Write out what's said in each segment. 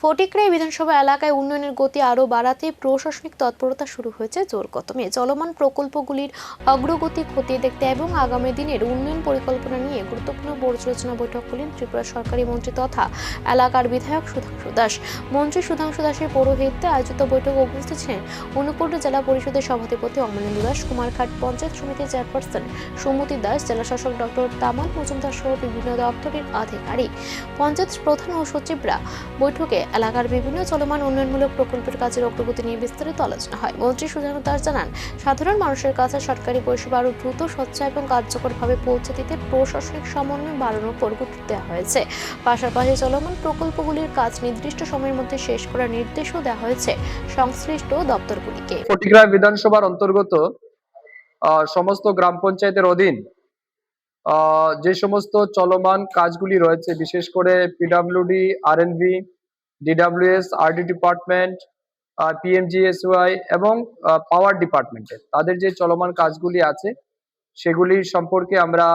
ফটিকরাই বিধানসভা এলাকায় উন্নয়নের গতি আরও বাড়াতে প্রশাসনিক তৎপরতা শুরু হয়েছে জোর কদমে। চলমান প্রকল্পগুলির অগ্রগতি খতিয়ে দেখতে এবং আগামী দিনের উন্নয়ন পরিকল্পনা নিয়ে গুরুত্বপূর্ণ পর্যালোচনা বৈঠক করলেন ত্রিপুরা সরকারি মন্ত্রী তথা এলাকার বিধায়ক সুধাংশু দাস। মন্ত্রী সুধাংশু দাসের পৌরোহিত্যে আয়োজিত বৈঠকে উপস্থিত ছিলেন ঊনকোটি জেলা পরিষদের সভাধিপতি অমলেন্দু দাস, কুমারঘাট পঞ্চায়েত সমিতির চেয়ারপারসন সুমতি দাস, জেলা শাসক ডক্টর তামাল মজুমদার সহ বিভিন্ন দপ্তরের আধিকারিক, পঞ্চায়েত প্রধান ও সচিবরা। বৈঠকে এলাকার বিভিন্ন চলমান উন্নয়নমূলক প্রকল্পের কাজের অগ্রগতি নিয়ে বিস্তারিত আলোচনা হয়। মন্ত্রী সুধাংশু দাস জানান, সাধারণ মানুষের কাছে সরকারি পরিষেবা আরও দ্রুত, স্বচ্ছ এবং কার্যকরভাবে পৌঁছে দিতে প্রশাসনিক সমন্বয় বাড়ানোর উপর গুরুত্ব দেওয়া হয়েছে। পাশাপাশি চলমান প্রকল্পগুলির কাজ নির্দিষ্ট সময়ের মধ্যে শেষ করার নির্দেশও দেওয়া হয়েছে সংশ্লিষ্ট দপ্তরগুলিকে। ফটিকরাই বিধানসভার অন্তর্গত সমস্ত গ্রাম পঞ্চায়েতের অধীন যে সমস্ত চলমান কাজগুলি রয়েছে, বিশেষ করে PWD, RNB, DWS, RD department, PMGSY এবং পাওয়ার ডিপার্টমেন্টের তাদের যে চলমান কাজগুলি আছে সেগুলি সম্পর্কে আমরা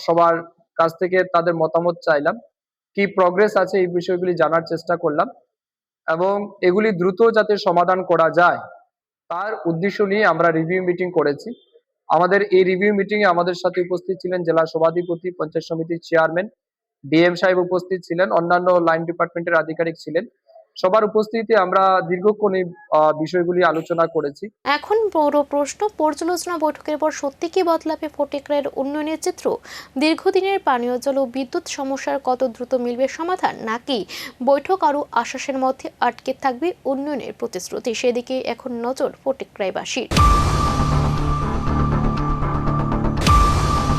সবার কাছ থেকে তাদের মতামত চাইলাম। কি প্রগ্রেস আছে এই বিষয়গুলি জানার চেষ্টা করলাম এবং এগুলি দ্রুত যাতে সমাধান করা যায় তার উদ্দেশ্য নিয়ে আমরা রিভিউ মিটিং করেছি। আমাদের এই রিভিউ মিটিং এ আমাদের সাথে উপস্থিত ছিলেন জেলা সভাধিপতি, পঞ্চায়েত সমিতির চেয়ারম্যান, ডিএম সাহেব উপস্থিত ছিলেন, অন্যান্য লাইন ডিপার্টমেন্টের আধিকারিক ছিলেন। সবার উপস্থিতিতে আমরা দীর্ঘক্ষণ এই বিষয়গুলি আলোচনা করেছি। এখন বড় প্রশ্ন, পর্যালোচনা বৈঠকের পর সত্যি কি বদলাবে ফটিকরাইয়ের উন্নয়নের চিত্র? দীর্ঘদিনের পানীয় জল ও বিদ্যুৎ সমস্যার কত দ্রুত মিলবে সমাধান, নাকি বৈঠক আরও আশ্বাসের মধ্যে আটকে থাকবে উন্নয়নের প্রতিশ্রুতি? সেদিকে এখন নজর ফটিকরাইবাসীর।